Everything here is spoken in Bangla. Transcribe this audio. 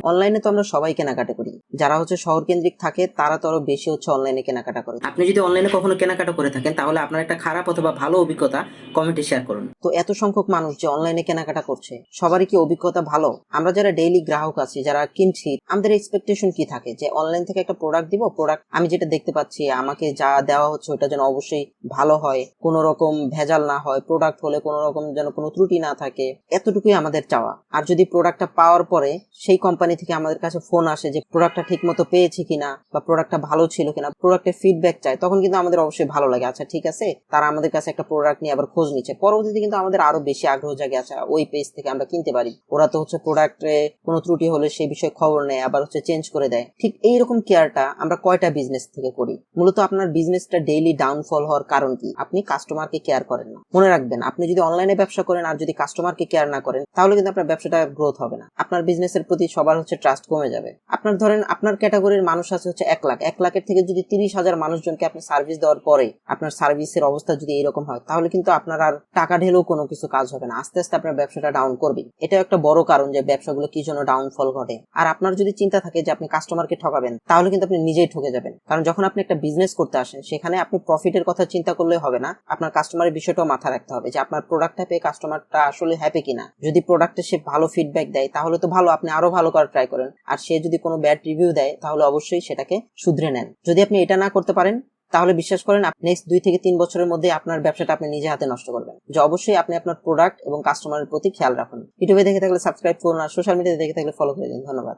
অনলাইনে তো আমরা সবাই কেনাকাটা করি, যারা শহর কেন্দ্রিক থাকে তারা তো আরো বেশি অনলাইনে কেনাকাটা করে। আপনি যদি অনলাইনে কখনো কেনাকাটা করে থাকেন তাহলে আপনার একটা খারাপ অথবা ভালো অভিজ্ঞতা কমেন্টে শেয়ার করুন। তো এত সংখ্যক মানুষ যে অনলাইনে কেনাকাটা করছে, সবারই কি অভিজ্ঞতা ভালো? আমরা যারা ডেইলি গ্রাহক আছি, যারা কিনছি, আমাদের এক্সপেকটেশন কি থাকে যে অনলাইন থেকে একটা প্রোডাক্ট দিব, প্রোডাক্ট আমি যেটা দেখতে পাচ্ছি আমাকে যা দেওয়া হচ্ছে ওটা যেন অবশ্যই ভালো হয়, কোনো রকম ভেজাল না হয়, প্রোডাক্ট হলে কোনো রকম যেন কোনো ত্রুটি না থাকে, এতটুকুই আমাদের চাওয়া। আর যদি প্রোডাক্টটা পাওয়ার পরে সেই কোম্পানি থেকে আমাদের কাছে ফোন আসে যে প্রোডাক্টটা ঠিক মতো পেয়েছি কিনা বা প্রোডাক্টটা ভালো ছিল কিনা, প্রোডাক্টের ফিডব্যাক চায়, তখন কিন্তু আমাদের অবশ্যই ভালো লাগে। আচ্ছা ঠিক আছে, তারা আমাদের কাছে একটা প্রোডাক্ট নিয়ে আবার খোঁজ নিচ্ছে, পরবর্তীতে কিন্তু আমাদের আরো বেশি আগ্রহ জাগে, আচ্ছা ওই পেজ থেকে আমরা কিনতে পারি, ওরা তো প্রোডাক্টে কোনো ত্রুটি হলে সেই বিষয়ে খবর নেয়, আবার চেঞ্জ করে দেয়। ঠিক এইরকম কেয়ারটা আমরা কয়টা বিজনেস থেকে করি? মূলত আপনার বিজনেসটা ডেইলি ডাউনফল হওয়ার কারণ কি? আপনি কাস্টমারকে কেয়ার করেন না। মনে রাখবেন, আপনি যদি অনলাইনে ব্যবসা করেন আর যদি কাস্টমারকে কেয়ার না করেন, তাহলে কিন্তু আপনার ব্যবসাটা গ্রোথ হবে না, আপনার বিজনেসের প্রতি সবার ট্রাস্ট কমে যাবে। আপনার ধরেন আপনার ক্যাটাগরির মানুষ আছে 1 লাখ, 1 লাখের থেকে যদি 30,000 মানুষজনকে আপনি সার্ভিস দেওয়ার পরে আপনার সার্ভিসের অবস্থা যদি এরকম হয়, তাহলে কিন্তু আপনার আর টাকা ঢেলেও কোনো কিছু কাজ হবে না, আস্তে আস্তে আপনার ব্যবসাটা ডাউন করবে। এটা একটা বড় কারণ যে ব্যবসাগুলো কি জন্য ডাউনফল ঘটে। আর আপনার যদি চিন্তা থাকে যে আপনি কাস্টমারকে ঠকাবেন, তাহলে কিন্তু আপনি নিজেই ঠকে যাবেন। কারণ যখন আপনি একটা বিজনেস করতে আসেন, সেখানে আপনি প্রফিটের কথা চিন্তা করলে হবে না, আপনার কাস্টমারের বিষয়টাও মাথায় রাখতে হবে যে আপনার প্রোডাক্টটা পেয়ে কাস্টমারটা আসলে হ্যাপি কিনা। যদি প্রোডাক্টে সে ভালো ফিডব্যাক দেয় তাহলে তো ভালো, আপনি আরো ভালো করে ট্রাই করেন। আর সে যদি কোনো ব্যাড রিভিউ দেয় তাহলে অবশ্যই সেটাকে শুধরে নেন। যদি আপনি এটা না করতে পারেন, তাহলে বিশ্বাস করেন নেক্সট 2 থেকে 3 বছরের মধ্যে আপনার ব্যবসাটা আপনি নিজে হাতে নষ্ট করবেন। যে অবশ্যই আপনি আপনার প্রোডাক্ট এবং কাস্টমারের প্রতি খেয়াল রাখুন। ইউটিউবে দেখে থাকলে সাবস্ক্রাইব করুন, আর সোশ্যাল মিডিয়াতে দেখে থাকলে ফলো করে দিন। ধন্যবাদ।